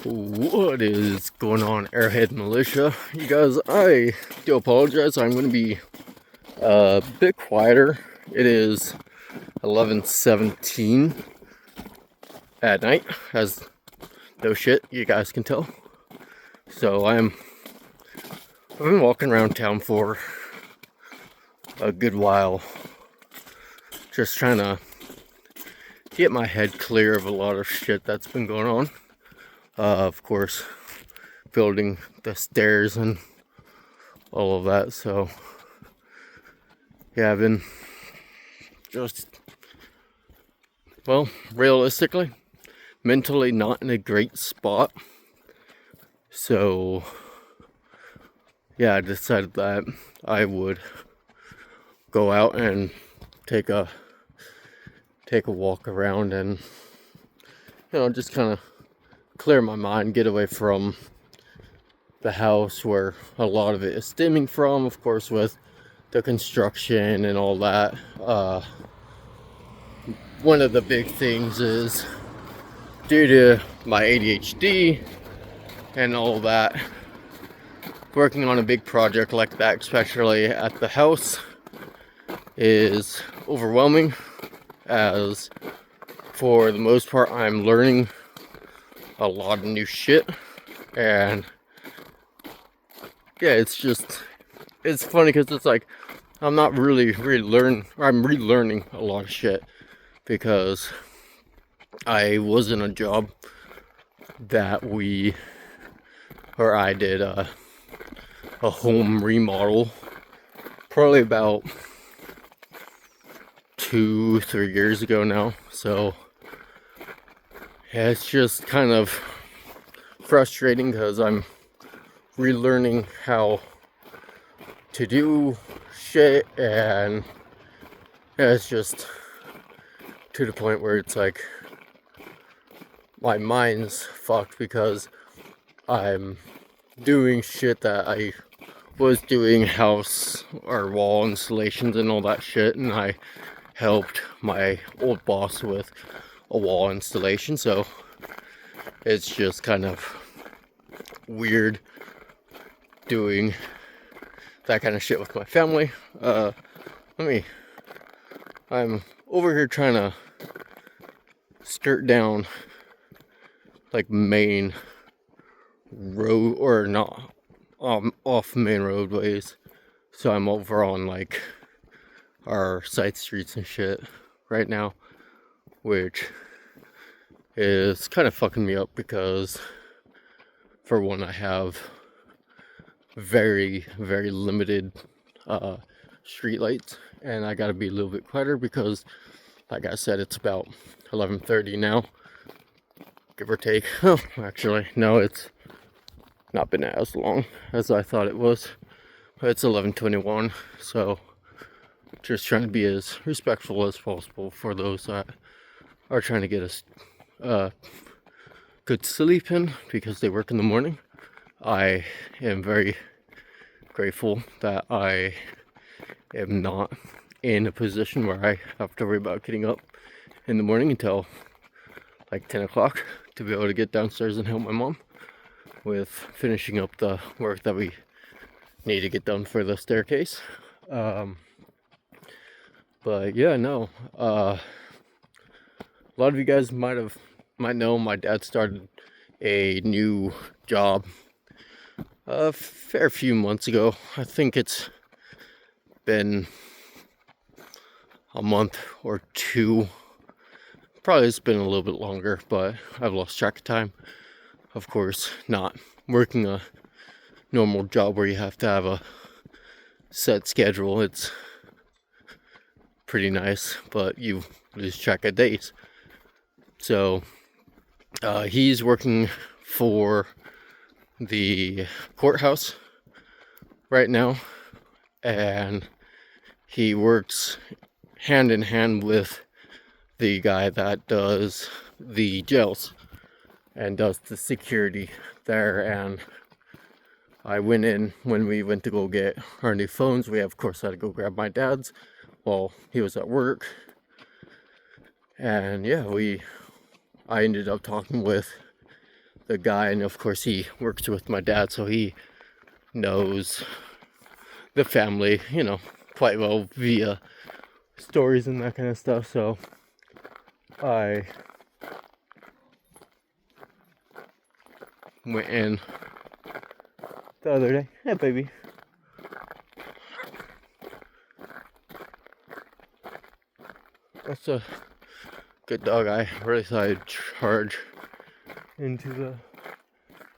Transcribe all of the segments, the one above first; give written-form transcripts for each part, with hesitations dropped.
What is going on, Airhead Militia? You guys, I do apologize. I'm going to be a bit quieter. It is 11:17 at night, as no shit, you guys can tell. So I've been walking around town for a good while, just trying to get my head clear of a lot of shit that's been going on. Of course, building the stairs and all of that. So yeah, I've been just, well, realistically, mentally not in a great spot. So yeah, I decided that I would go out and take a walk around and, just kind of clear my mind, get away from the house where a lot of it is stemming from, of course, with the construction and all that. One of the big things is due to my ADHD and all that, working on a big project like that, especially at the house, is overwhelming, as for the most part I'm learning a lot of new shit. And yeah, it's funny because it's like I'm not really I'm relearning a lot of shit, because I was in a job that I did a home remodel probably about 2-3 years ago now. So yeah, it's just kind of frustrating because I'm relearning how to do shit, and yeah, it's just to the point where it's like my mind's fucked, because I'm doing shit that I was doing house or wall installations and all that shit, and I helped my old boss with a wall installation. So it's just kind of weird doing that kind of shit with my family. I'm over here trying to skirt down like main road, or not, off main roadways. So I'm over on like our side streets and shit right now, which is kind of fucking me up, because for one, I have very, very limited street lights, and I gotta be a little bit quieter because, like I said, it's about 11:30 now, give or take. Oh, actually, no, it's not been as long as I thought it was, but it's 11:21. So just trying to be as respectful as possible for those that are trying to get a good sleep in, because they work in the morning. I am very grateful that I am not in a position where I have to worry about getting up in the morning until like 10 o'clock to be able to get downstairs and help my mom with finishing up the work that we need to get done for the staircase. But yeah, no, a lot of you guys might know my dad started a new job a fair few months ago. I think it's been a month or two. Probably it's been a little bit longer, but I've lost track of time. Of course, not working a normal job where you have to have a set schedule. It's pretty nice, but you lose track of days. So he's working for the courthouse right now, and he works hand in hand with the guy that does the jails and does the security there. And I went in when we went to go get our new phones. We, of course, had to go grab my dad's while he was at work. And yeah, I ended up talking with the guy, and of course he works with my dad, so he knows the family, you know, quite well via stories and that kind of stuff. So I went in the other day. Hey, baby. That's a good dog. I really thought I'd charge into the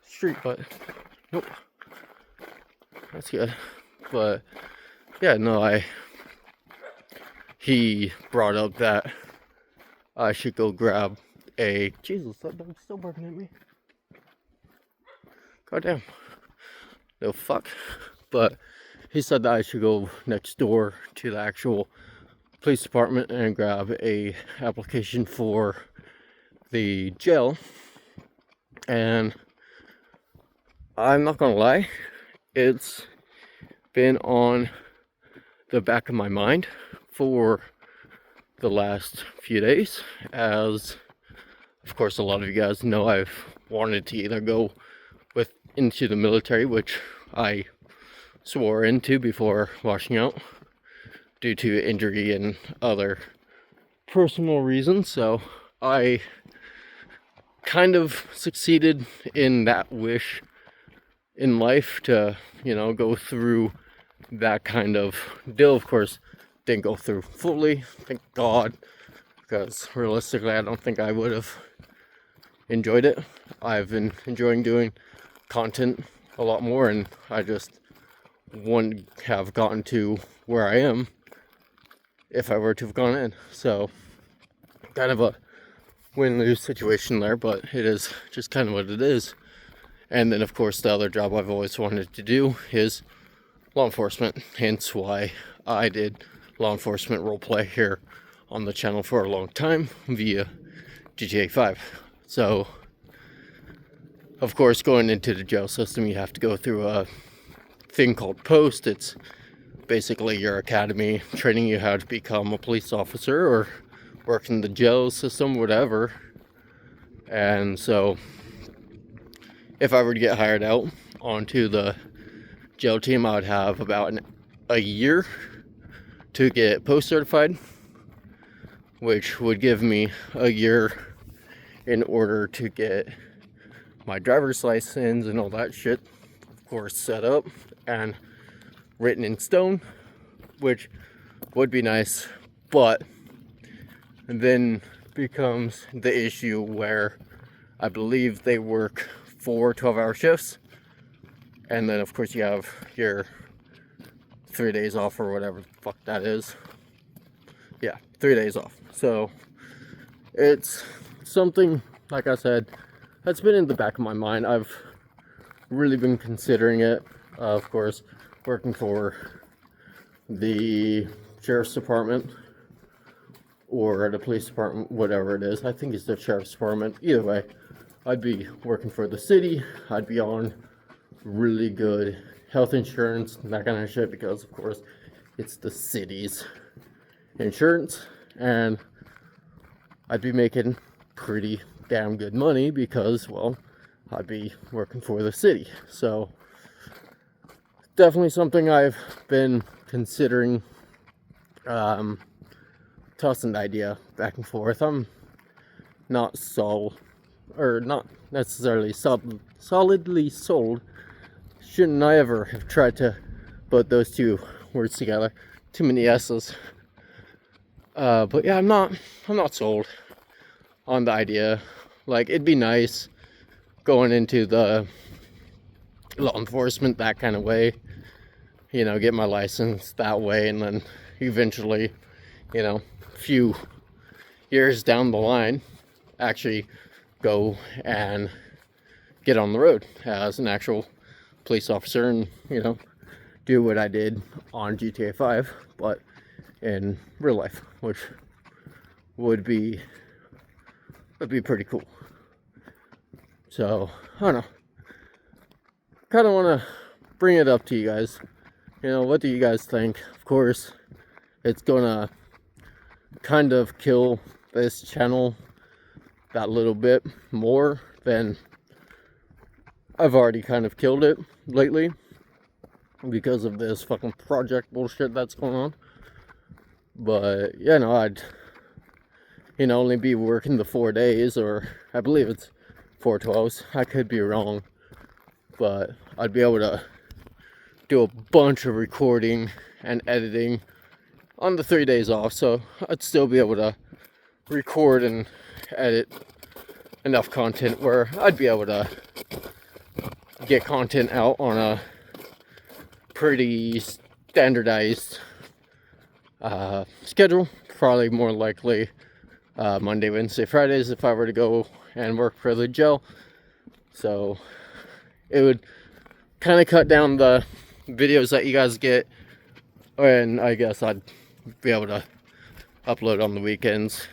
street, but nope. That's good. But yeah, no, he brought up that I should go grab a... Jesus, that dog's still barking at me. Goddamn. No fuck. But he said that I should go next door to the actual police department and grab a application for the jail. And I'm not gonna lie, it's been on the back of my mind for the last few days, as of course a lot of you guys know I've wanted to either go into the military, which I swore into before washing out due to injury and other personal reasons. So I kind of succeeded in that wish in life to, you know, go through that kind of deal. Of course, didn't go through fully, thank God, because realistically I don't think I would have enjoyed it. I've been enjoying doing content a lot more, and I just wouldn't have gotten to where I am if I were to have gone in. So kind of a win-lose situation there, but it is just kind of what it is. And then of course the other job I've always wanted to do is law enforcement, hence why I did law enforcement roleplay here on the channel for a long time via GTA 5. So of course, going into the jail system, you have to go through a thing called POST. It's basically your academy training you how to become a police officer or work in the jail system, whatever. And so if I were to get hired out onto the jail team, I would have about a year to get POST certified, which would give me a year in order to get my driver's license and all that shit, of course, set up and written in stone, which would be nice. But then becomes the issue where I believe they work 4 12-hour shifts, and then of course you have your 3 days off or whatever the fuck that is. Yeah, 3 days off. So it's something, like I said, that's been in the back of my mind. I've really been considering it. Of course, working for the sheriff's department or the police department, whatever it is. I think it's the sheriff's department. Either way, I'd be working for the city. I'd be on really good health insurance and that kind of shit, because of course it's the city's insurance, and I'd be making pretty damn good money because, well, I'd be working for the city. So definitely something I've been considering, tossing the idea back and forth. I'm not not necessarily solidly sold. Shouldn't I ever have tried to put those two words together? Too many S's. But yeah, I'm not sold on the idea. Like, it'd be nice going into the law enforcement that kind of way, you know, get my license that way, and then eventually, you know, a few years down the line, actually go and get on the road as an actual police officer and, you know, do what I did on GTA 5, but in real life, which would be pretty cool. So, I don't know. Kind of want to bring it up to you guys. You know, what do you guys think? Of course, it's gonna kind of kill this channel that little bit more than I've already kind of killed it lately because of this fucking project bullshit that's going on. But, you know, I'd, only be working the 4 days, or I believe it's 4/12s. I could be wrong. But I'd be able to do a bunch of recording and editing on the 3 days off. So I'd still be able to record and edit enough content where I'd be able to get content out on a pretty standardized schedule. Probably more likely Monday, Wednesday, Fridays if I were to go and work for the gel. So it would kind of cut down the videos that you guys get, and I guess I'd be able to upload on the weekends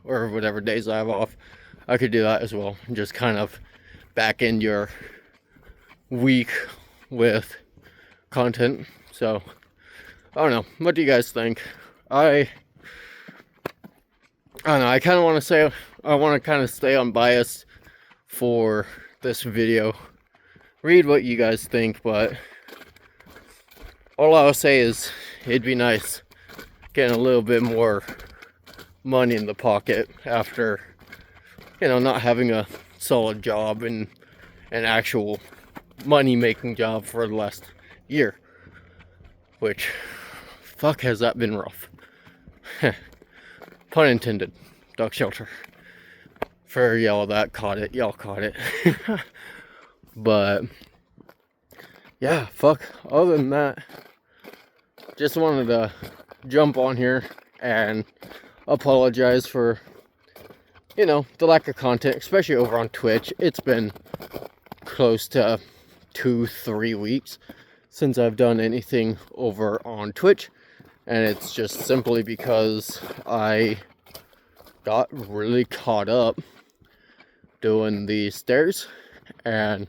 or whatever days I have off. I could do that as well, and just kind of back in your week with content. So I don't know, what do you guys think? I don't know, I kind of want to say I want to kind of stay unbiased for this video, read what you guys think, but all I'll say is it'd be nice getting a little bit more money in the pocket after, not having a solid job and an actual money-making job for the last year. Which, fuck, has that been rough. Pun intended. Duck shelter. For y'all that caught it, y'all caught it. But, yeah, fuck. Other than that, just wanted to jump on here and apologize for, the lack of content, especially over on Twitch. It's been close to 2-3 weeks since I've done anything over on Twitch, and it's just simply because I got really caught up doing the stairs, and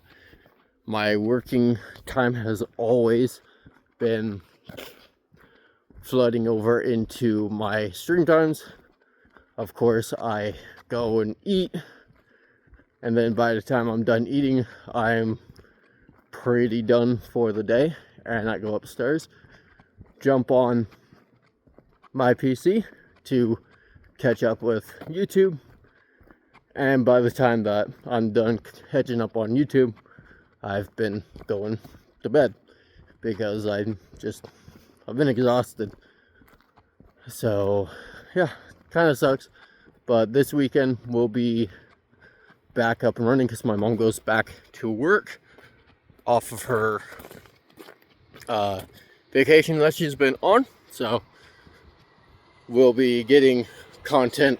my working time has always been flooding over into my stream times. Of course, I go and eat, and then by the time I'm done eating, I'm pretty done for the day, and I go upstairs, jump on my PC to catch up with YouTube, and by the time that I'm done catching up on YouTube, I've been going to bed because I've been exhausted. So yeah, kind of sucks, but this weekend we'll be back up and running because my mom goes back to work off of her vacation that she's been on. So we'll be getting content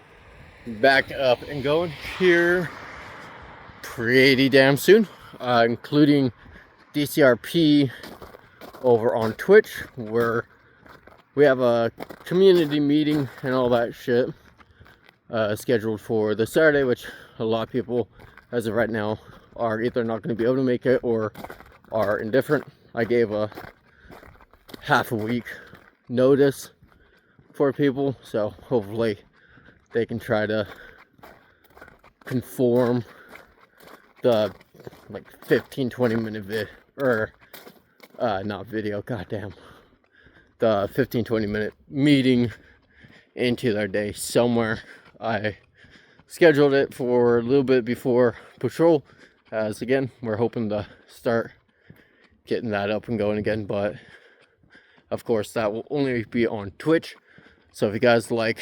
back up and going here pretty damn soon, including DCRP over on Twitch, where we have a community meeting and all that shit scheduled for this Saturday, which a lot of people as of right now are either not going to be able to make it or are indifferent. I gave a half a week notice for people, so hopefully they can try to conform the 15-20 minute not video, goddamn, the 15-20 minute meeting into their day somewhere. I scheduled it for a little bit before patrol, as again, we're hoping to start getting that up and going again, but of course that will only be on Twitch. So if you guys like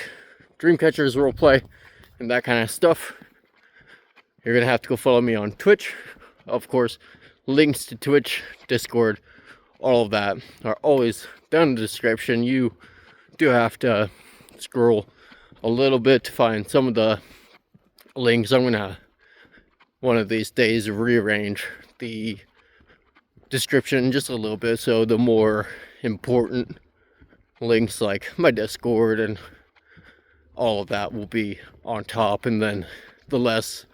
Dreamcatcher's roleplay and that kind of stuff, you're gonna have to go follow me on Twitch. Of course, links to Twitch, Discord, all of that are always down in the description. You do have to scroll a little bit to find some of the links. I'm gonna one of these days rearrange the description just a little bit, so the more important links like my Discord and all of that will be on top, and then the less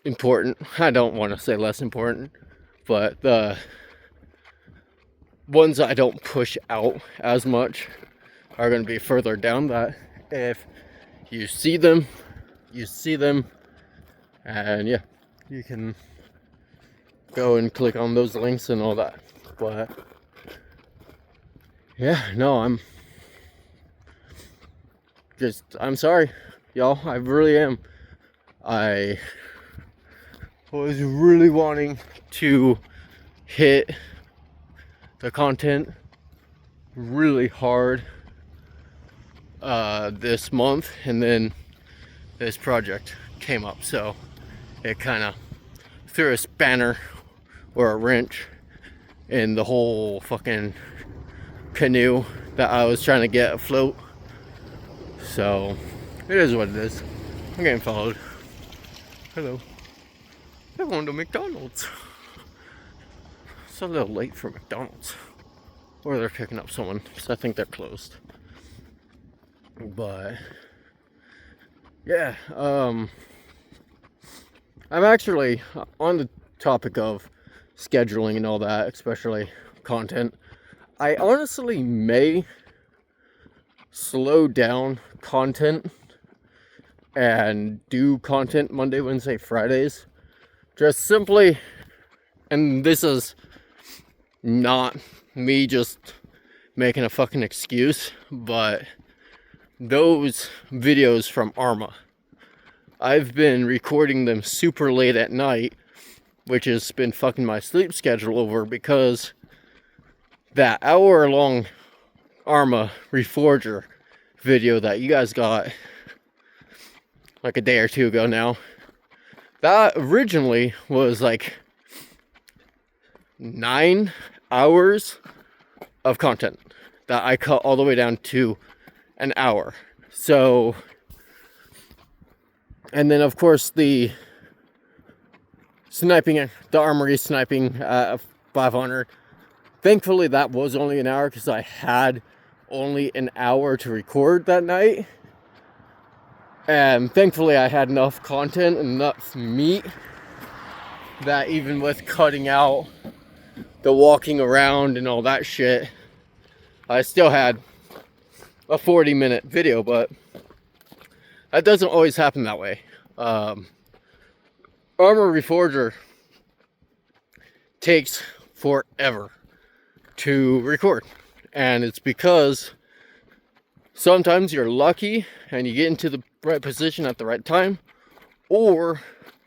important, I don't want to say less important, but the ones I don't push out as much are going to be further down, that if you see them, and yeah, you can go and click on those links and all that. But yeah, no, I'm sorry, y'all. I really am. I was really wanting to hit the content really hard this month, and then this project came up, so it kind of threw a spanner or a wrench in the whole fucking canoe that I was trying to get afloat. So it is what it is. I'm getting followed. Hello. They're going to McDonald's. It's a little late for McDonald's. Or they're picking up someone, because I think they're closed. But yeah, I'm actually on the topic of scheduling and all that, especially content. I honestly may slow down content and do content Monday, Wednesday, Fridays. Just simply, and this is not me just making a fucking excuse, but those videos from Arma, I've been recording them super late at night, which has been fucking my sleep schedule over, because that hour-long Arma Reforger video that you guys got like a day or two ago now, that originally was like 9 hours of content that I cut all the way down to an hour. So, and then of course the sniping, the armory sniping 500. Thankfully that was only an hour, because I had only an hour to record that night. And thankfully I had enough content and enough meat that even with cutting out the walking around and all that shit, I still had a 40-minute video. But that doesn't always happen that way. Arma Reforger takes forever to record, and it's because sometimes you're lucky and you get into the right position at the right time, or,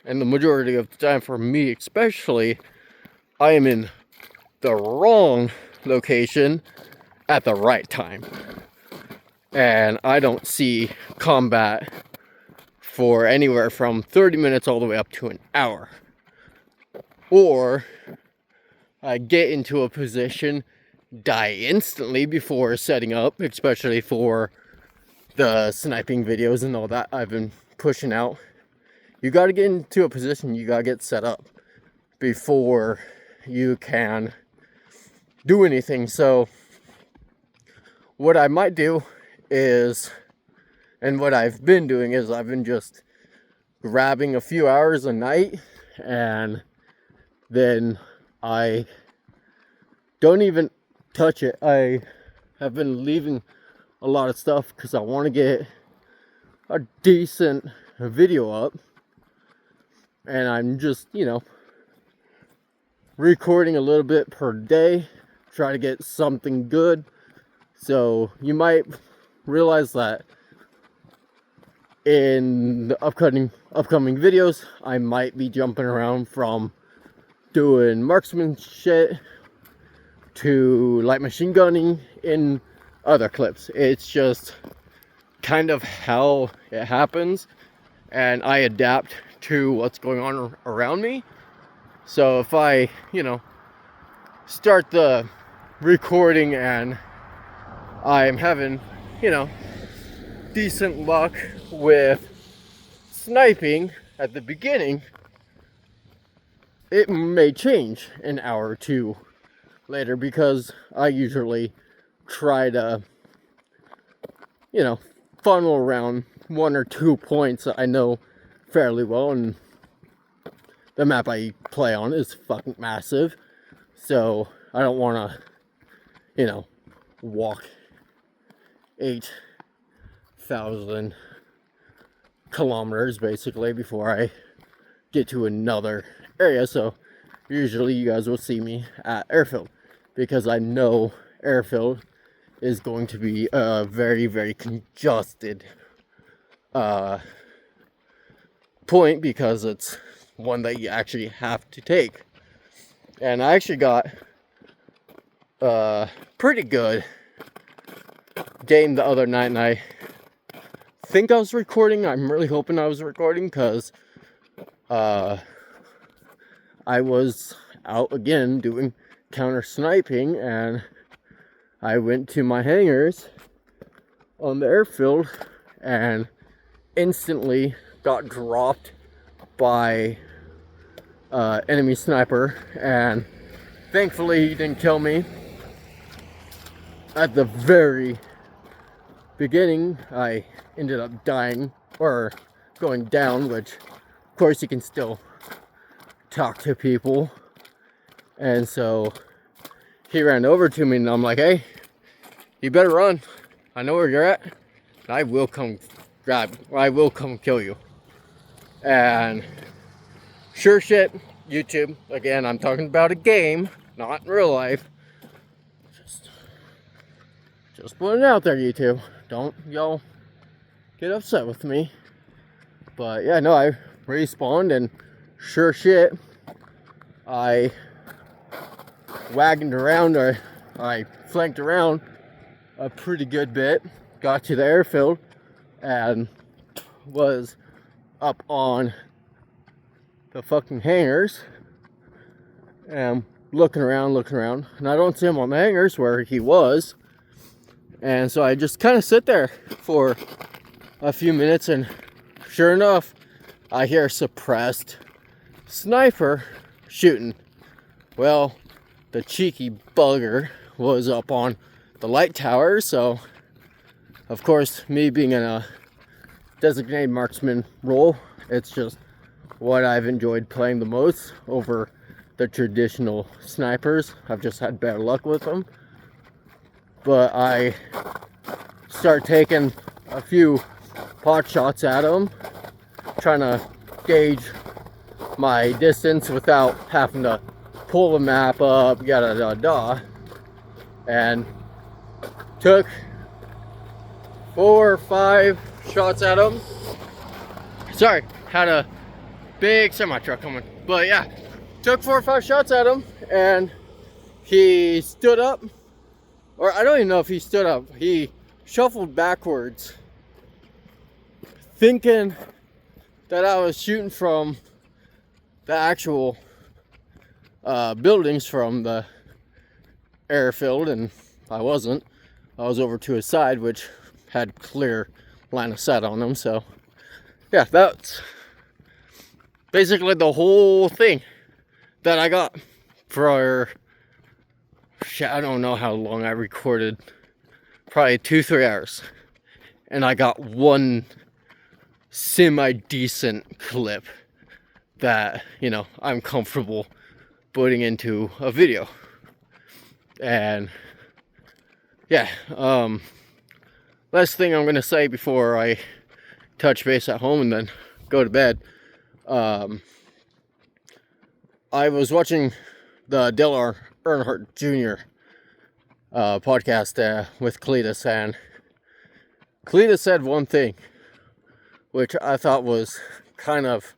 and the majority of the time for me especially, I am in the wrong location at the right time, and I don't see combat for anywhere from 30 minutes all the way up to an hour. Or I get into a position, die instantly before setting up, especially for the sniping videos and all that I've been pushing out. You got to get into a position, you got to get set up before you can do anything. So what I might do is, and what I've been doing is, I've been just grabbing a few hours a night, and then I don't even touch it. I have been leaving a lot of stuff because I want to get a decent video up, and I'm just, recording a little bit per day, try to get something good. So you might realize that in the upcoming videos, I might be jumping around from doing marksman shit to light machine gunning in other clips. It's just kind of how it happens, and I adapt to what's going on around me. So if I, start the recording and I'm having, decent luck with sniping at the beginning, it may change an hour or two later, because I usually try to, funnel around 1 or 2 points that I know fairly well, and the map I play on is fucking massive, so I don't want to, walk 8,000 kilometers basically before I get to another area. So usually you guys will see me at airfield, because I know airfield is going to be a very, very congested point, because it's one that you actually have to take. And I actually got pretty good game the other night, and I think I was recording. I'm really hoping I was recording, because I was out again doing counter sniping, and I went to my hangars on the airfield and instantly got dropped by enemy sniper, and thankfully he didn't kill me. At the very beginning, I ended up dying, or going down, which of course you can still talk to people. And so he ran over to me, and I'm like, hey, you better run. I know where you're at. I will come grab you. I will come kill you. And sure shit, YouTube, again, I'm talking about a game, not in real life. Just putting it out there, YouTube. Don't y'all get upset with me. But yeah, no, I respawned, and sure shit, I wagoned around, or I flanked around a pretty good bit, got to the airfield, and was up on the fucking hangars, and looking around, and I don't see him on the hangars where he was. And so I just kind of sit there for a few minutes, and sure enough, I hear a suppressed sniper shooting. Well, the cheeky bugger was up on the light tower, so of course, me being in a designated marksman role, it's just what I've enjoyed playing the most over the traditional snipers. I've just had better luck with them. But I start taking a few pot shots at them, trying to gauge my distance without having to pull the map up, yada da da. And took 4 or 5 shots at him. Sorry, had a big semi truck coming. But yeah, took 4 or 5 shots at him, and he stood up. Or I don't even know if he stood up. He shuffled backwards, thinking that I was shooting from the actual buildings from the airfield, and I wasn't. I was over to his side, which had clear line of sight on him. So yeah, that's basically the whole thing that I got for, I don't know how long I recorded, probably 2-3 hours, and I got one semi-decent clip that, you know, I'm comfortable putting into a video. And yeah, last thing I'm gonna say before I touch base at home and then go to bed, I was watching the Dale Earnhardt Jr. Podcast with Cletus, and Cletus said one thing which I thought was kind of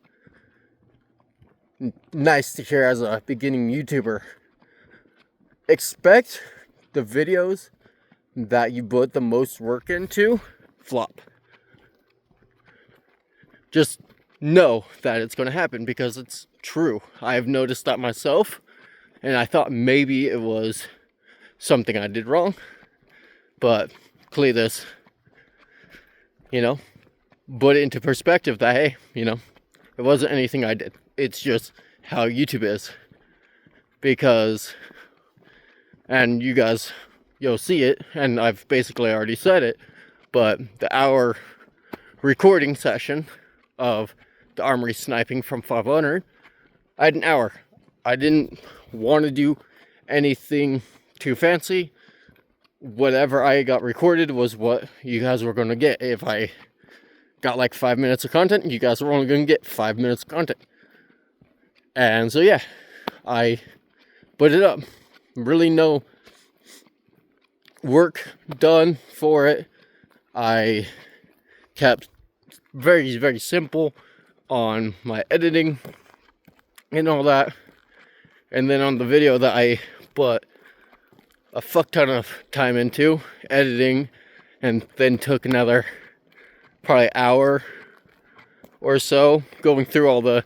nice to hear as a beginning YouTuber. Expect the videos that you put the most work into flop. Just know that it's going to happen, because it's true. I've noticed that myself, and I thought maybe it was something I did wrong, but Cletus, you know, put it into perspective that, hey, you know, it wasn't anything I did. It's just how YouTube is. Because, and you guys, you'll see it, and I've basically already said it, but the hour recording session of the armory sniping from 500, I had an hour. I didn't want to do anything too fancy. Whatever I got recorded was what you guys were going to get. If I got like 5 minutes of content, you guys were only going to get 5 minutes of content. And so yeah, I put it up. Really no work done for it. I kept very, very simple on my editing and all that. And then on the video that I put a fuck ton of time into editing, and then took another probably hour or so going through all the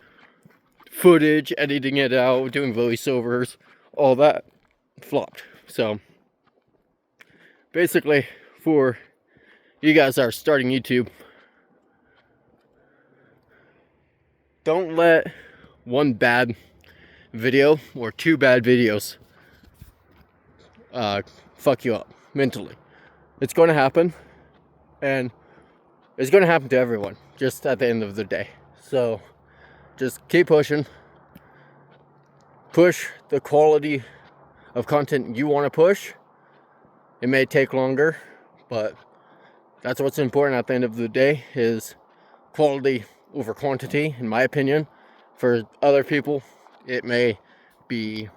footage, editing it out, doing voiceovers, all that flopped. So basically, for you guys that are starting YouTube, don't let one bad video or two bad videos fuck you up mentally. It's going to happen, and it's going to happen to everyone, just at the end of the day. So just keep pushing. Push the quality of content you want to push. It may take longer, but that's what's important at the end of the day, is quality over quantity, in my opinion. For other people, it may be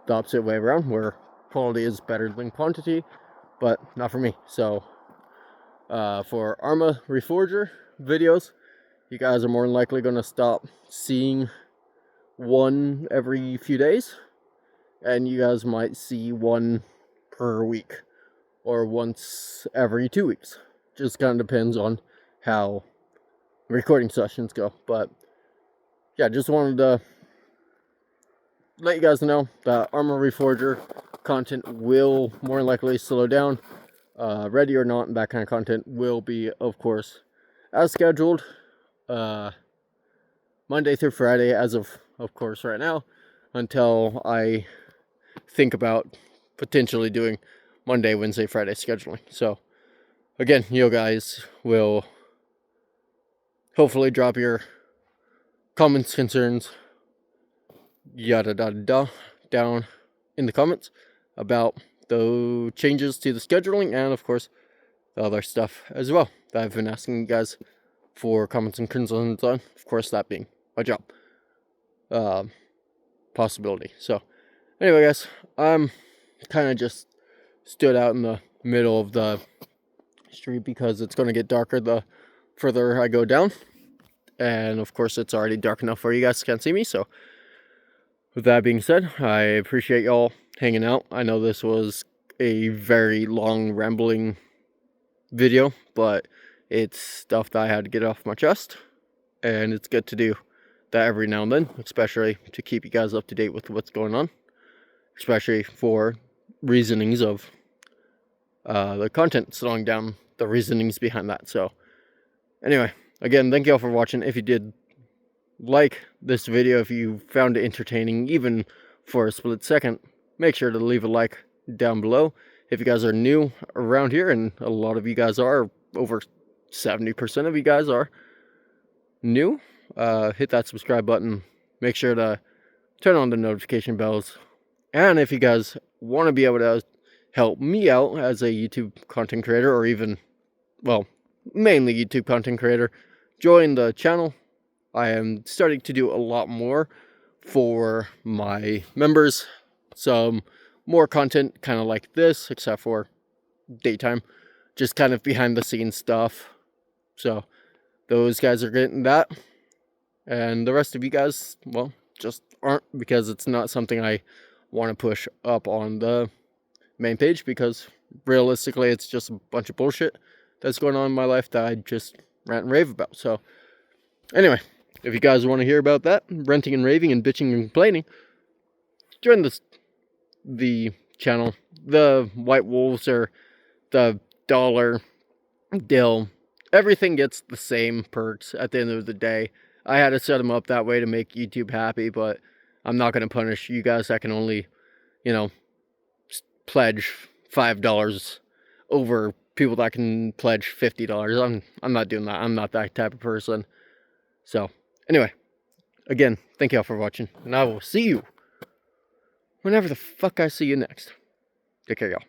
the opposite way around, where quality is better than quantity, but not for me. So for Arma Reforger videos, you guys are more than likely going to stop seeing one every few days, and you guys might see one per week or once every 2 weeks. Just kind of depends on how recording sessions go. But yeah, just wanted to let you guys know that Arma Reforger content will more than likely slow down. Ready or not, and that kind of content will be, of course, as scheduled, Monday through Friday, as of course right now, until I think about potentially doing Monday, Wednesday, Friday scheduling. So again, you guys will hopefully drop your comments, concerns, yada da da down in the comments about the changes to the scheduling, and of course the other stuff as well that I've been asking you guys for comments and concerns on. Of course, that being my job possibility. So anyway, guys, I'm kind of just stood out in the middle of the street because it's going to get darker the further I go down, and of course it's already dark enough where you guys can't see me. So with that being said, I appreciate y'all hanging out. I know this was a very long, rambling video, but it's stuff that I had to get off my chest, and it's good to do that every now and then, especially to keep you guys up to date with what's going on, especially for reasonings of the content, slowing down the reasonings behind that. So anyway, again, thank you all for watching. If you did like this video, if you found it entertaining even for a split second, make sure to leave a like down below. If you guys are new around here, and a lot of you guys are, over 70% of you guys are new, hit that subscribe button. Make sure to turn on the notification bells. And if you guys want to be able to help me out as a YouTube content creator, or even, well, mainly YouTube content creator, join the channel. I am starting to do a lot more for my members. Some more content kind of like this, except for daytime, just kind of behind the scenes stuff. So those guys are getting that, and the rest of you guys, well, just aren't, because it's not something I want to push up on the main page, because realistically it's just a bunch of bullshit that's going on in my life that I just rant and rave about. So anyway, if you guys want to hear about that, ranting and raving and bitching and complaining, join the channel. The White Wolves or the dollar dill, everything gets the same perks at the end of the day. I had to set them up that way to make YouTube happy, but I'm not going to punish you guys that can only, you know, pledge $5 over people that can pledge $50. I'm not doing that. I'm not that type of person. So anyway, again, thank y'all for watching, and I will see you whenever the fuck I see you next. Take care, y'all.